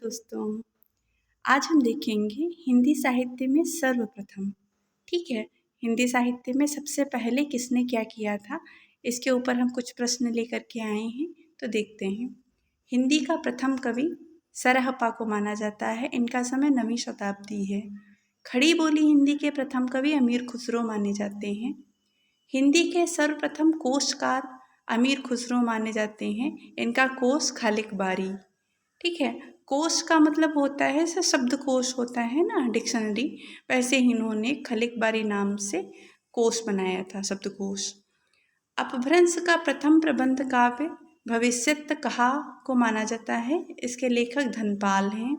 दोस्तों, आज हम देखेंगे हिंदी साहित्य में सर्वप्रथम। ठीक है, हिंदी साहित्य में सबसे पहले किसने क्या किया था, इसके ऊपर हम कुछ प्रश्न लेकर के आए हैं। तो देखते हैं। हिंदी का प्रथम कवि सरहपा को माना जाता है। इनका समय 9वीं शताब्दी है। खड़ी बोली हिंदी के प्रथम कवि अमीर खुसरो माने जाते हैं। हिंदी के सर्वप्रथम कोशकार अमीर खुसरो माने जाते हैं। इनका कोश खालिक बारी। ठीक है, कोश का मतलब होता है जैसे शब्दकोश होता है ना, डिक्शनरी, वैसे ही इन्होंने खलिक बारी नाम से कोश बनाया था, शब्दकोश। अपभ्रंश का प्रथम प्रबंध काव्य भविष्यत कहा को माना जाता है। इसके लेखक धनपाल हैं।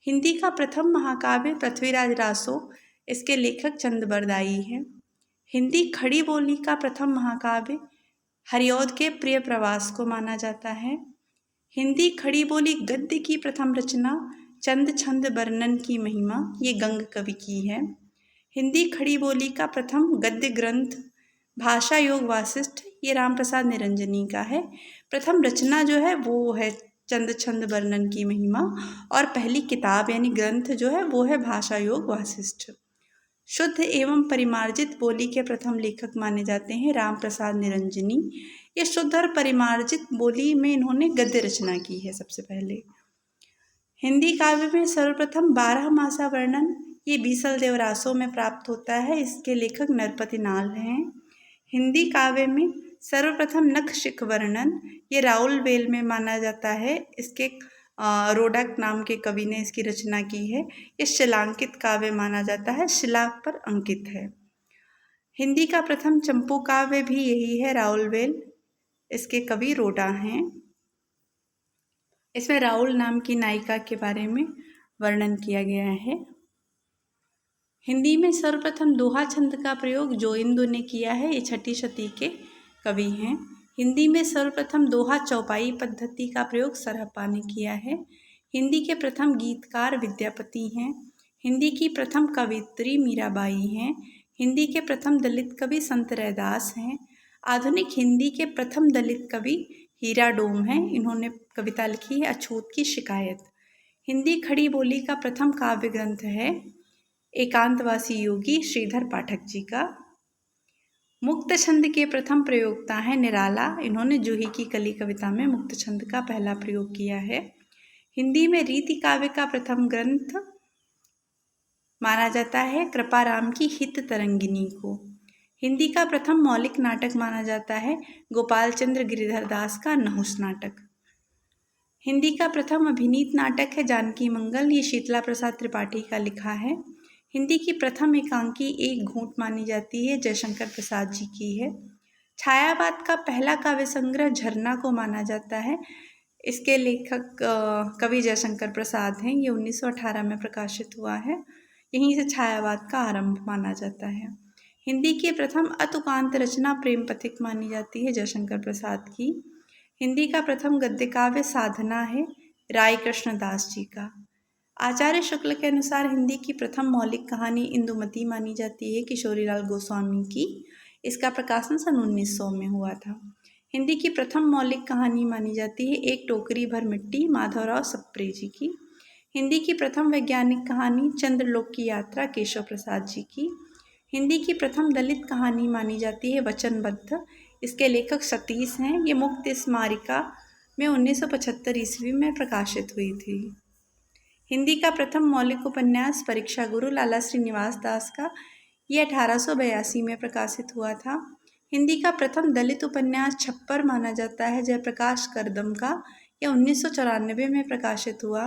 हिंदी का प्रथम महाकाव्य पृथ्वीराज रासो, इसके लेखक चंद बरदाई हैं। हिंदी खड़ी बोली का प्रथम महाकाव्य हरिऔध के प्रिय प्रवास को माना जाता है। हिंदी खड़ी बोली गद्य की प्रथम रचना चंद छंद वर्णन की महिमा, ये गंग कवि की है। हिंदी खड़ी बोली का प्रथम गद्य ग्रंथ भाषा योग वासिष्ठ, ये राम प्रसाद निरंजनी का है। प्रथम रचना जो है वो है चंद छंद वर्णन की महिमा, और पहली किताब यानी ग्रंथ जो है वो है भाषा योग वासिष्ठ। शुद्ध एवं परिमार्जित बोली के प्रथम लेखक माने जाते हैं राम प्रसाद निरंजनी। ये शुद्ध और परिमार्जित बोली में इन्होंने गद्य रचना की है सबसे पहले। हिंदी काव्य में सर्वप्रथम 12 मासा वर्णन ये बीसल देव रासो में प्राप्त होता है। इसके लेखक नरपति नाल हैं। हिंदी काव्य में सर्वप्रथम नखशिख वर्णन ये राउल वेल में माना जाता है। इसके रोडक नाम के कवि ने इसकी रचना की है। ये शिलांकित काव्य माना जाता है, शिला पर अंकित है। हिंदी का प्रथम चंपू काव्य भी यही है, राउलवेल। इसके कवि रोडा हैं। इसमें राउल नाम की नायिका के बारे में वर्णन किया गया है। हिंदी में सर्वप्रथम दोहा छंद का प्रयोग जोइंदो ने किया है। ये 6ठी शती के कवि हैं। हिंदी में सर्वप्रथम दोहा चौपाई पद्धति का प्रयोग सरहपा ने किया है। हिंदी के प्रथम गीतकार विद्यापति हैं। हिंदी की प्रथम कवियत्री मीराबाई हैं। हिंदी के प्रथम दलित कवि संत रैदास हैं। आधुनिक हिंदी के प्रथम दलित कवि हीरा डोम हैं। इन्होंने कविता लिखी है अछूत की शिकायत। हिंदी खड़ी बोली का प्रथम काव्य ग्रंथ है एकांतवासी योगी श्रीधर पाठक जी का। मुक्त छंद के प्रथम प्रयोक्ता हैं निराला। इन्होंने जूही की कली कविता में मुक्त छंद का पहला प्रयोग किया है। हिंदी में रीति काव्य का प्रथम ग्रंथ माना जाता है कृपाराम की हित तरंगिनी को। हिंदी का प्रथम मौलिक नाटक माना जाता है गोपाल चंद्र गिरिधर दास का नहुस नाटक। हिंदी का प्रथम अभिनीत नाटक है जानकी मंगल, ये शीतला प्रसाद त्रिपाठी का लिखा है। हिंदी की प्रथम एकांकी एक घूंट मानी जाती है, जयशंकर प्रसाद जी की है। छायावाद का पहला काव्य संग्रह झरना को माना जाता है। इसके लेखक कवि जयशंकर प्रसाद हैं। ये 1918 में प्रकाशित हुआ है। यहीं से छायावाद का आरंभ माना जाता है। हिंदी की प्रथम अतुकांत रचना प्रेम पथिक मानी जाती है, जयशंकर प्रसाद की। हिंदी का प्रथम गद्य काव्य साधना है, राय कृष्ण दास जी का। आचार्य शुक्ल के अनुसार हिंदी की प्रथम मौलिक कहानी इंदुमती मानी जाती है, किशोरीलाल गोस्वामी की। इसका प्रकाशन सन 1900 में हुआ था। हिंदी की प्रथम मौलिक कहानी मानी जाती है एक टोकरी भर मिट्टी, माधवराव सप्रे जी की। हिंदी की प्रथम वैज्ञानिक कहानी चंद्रलोक की यात्रा, केशव प्रसाद जी की। हिंदी की प्रथम दलित कहानी मानी जाती है वचनबद्ध। इसके लेखक सतीश हैं। ये मुक्त स्मारिका में 1975 ईस्वी में प्रकाशित हुई थी। हिंदी का प्रथम मौलिक उपन्यास परीक्षा गुरु लाला श्रीनिवास दास का, ये 1882 में प्रकाशित हुआ था। हिंदी का प्रथम दलित उपन्यास छप्पर माना जाता है जयप्रकाश करदम का, यह 1994 में प्रकाशित हुआ।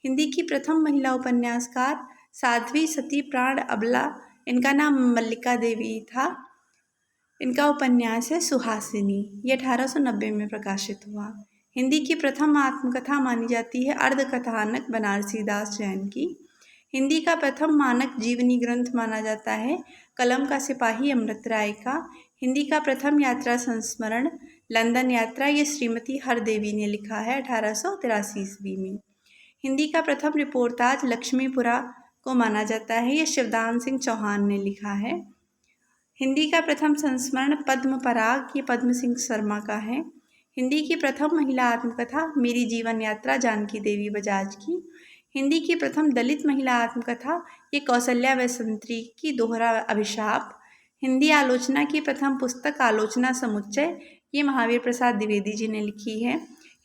हिंदी की प्रथम महिला उपन्यासकार साध्वी सती प्राण अबला, इनका नाम मल्लिका देवी था। इनका उपन्यास है सुहासिनी, ये 1890 में प्रकाशित हुआ। हिंदी की प्रथम आत्मकथा मानी जाती है अर्धकथानक बनारसी दास जैन की। हिंदी का प्रथम मानक जीवनी ग्रंथ माना जाता है कलम का सिपाही अमृत राय का। हिंदी का प्रथम यात्रा संस्मरण लंदन यात्रा, ये श्रीमती हरदेवी ने लिखा है 1883 ईस्वी में। हिंदी का प्रथम रिपोर्टाज लक्ष्मीपुरा को माना जाता है, ये शिवदान सिंह चौहान ने लिखा है। हिंदी का प्रथम संस्मरण पद्म पराग, ये पद्म सिंह शर्मा का है। हिंदी की प्रथम महिला आत्मकथा मेरी जीवन यात्रा जानकी देवी बजाज की। हिंदी की प्रथम दलित महिला आत्मकथा ये कौशल्या वैसंत्री की दोहरा अभिशाप। हिंदी आलोचना की प्रथम पुस्तक आलोचना समुच्चय ये महावीर प्रसाद द्विवेदी जी ने लिखी है।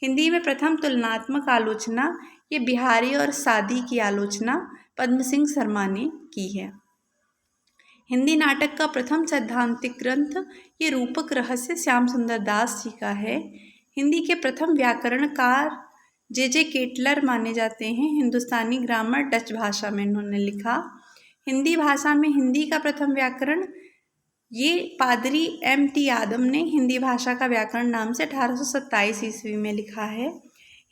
हिंदी में प्रथम तुलनात्मक आलोचना ये बिहारी और सादी की आलोचना पद्म सिंह शर्मा ने की है। हिंदी नाटक का प्रथम सैद्धांतिक ग्रंथ ये रूपक रहस्य श्याम सुंदर दास जी का है। हिंदी के प्रथम व्याकरणकार जे केटलर माने जाते हैं। हिंदुस्तानी ग्रामर डच भाषा में इन्होंने लिखा। हिंदी भाषा में हिंदी का प्रथम व्याकरण ये पादरी M.T. आदम ने हिंदी भाषा का व्याकरण नाम से 1827 ईस्वी में लिखा है।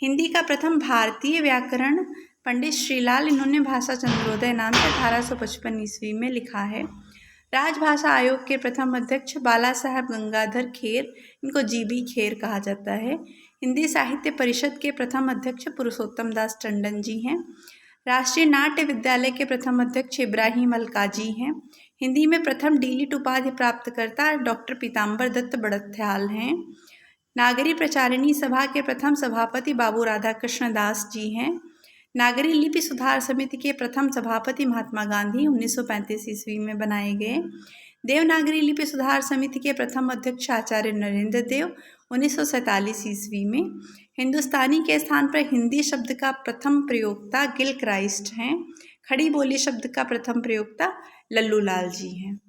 हिंदी का प्रथम भारतीय व्याकरण पंडित श्रीलाल इन्होंने भाषा चंद्रोदय नाम से 1855 ईस्वी में लिखा है। राजभाषा आयोग के प्रथम अध्यक्ष बाला साहब गंगाधर खेर, इनको GB खेर कहा जाता है। हिंदी साहित्य परिषद के प्रथम अध्यक्ष पुरुषोत्तम दास टंडन जी हैं। राष्ट्रीय नाट्य विद्यालय के प्रथम अध्यक्ष इब्राहिम अलकाजी हैं। हिंदी में प्रथम डीलिट उपाधि प्राप्तकर्ता डॉक्टर पीताम्बर दत्त बड़थ्याल हैं। नागरी प्रचारिणी सभा के प्रथम सभापति बाबू राधाकृष्ण दास जी हैं। नागरी लिपि सुधार समिति के प्रथम सभापति महात्मा गांधी 1935 ईस्वी में बनाए गए। देवनागरी लिपि सुधार समिति के प्रथम अध्यक्ष आचार्य नरेंद्र देव 1947 ईस्वी में। हिंदुस्तानी के स्थान पर हिंदी शब्द का प्रथम प्रयोक्ता गिल क्राइस्ट हैं। खड़ी बोली शब्द का प्रथम प्रयोक्ता लल्लू लाल जी हैं।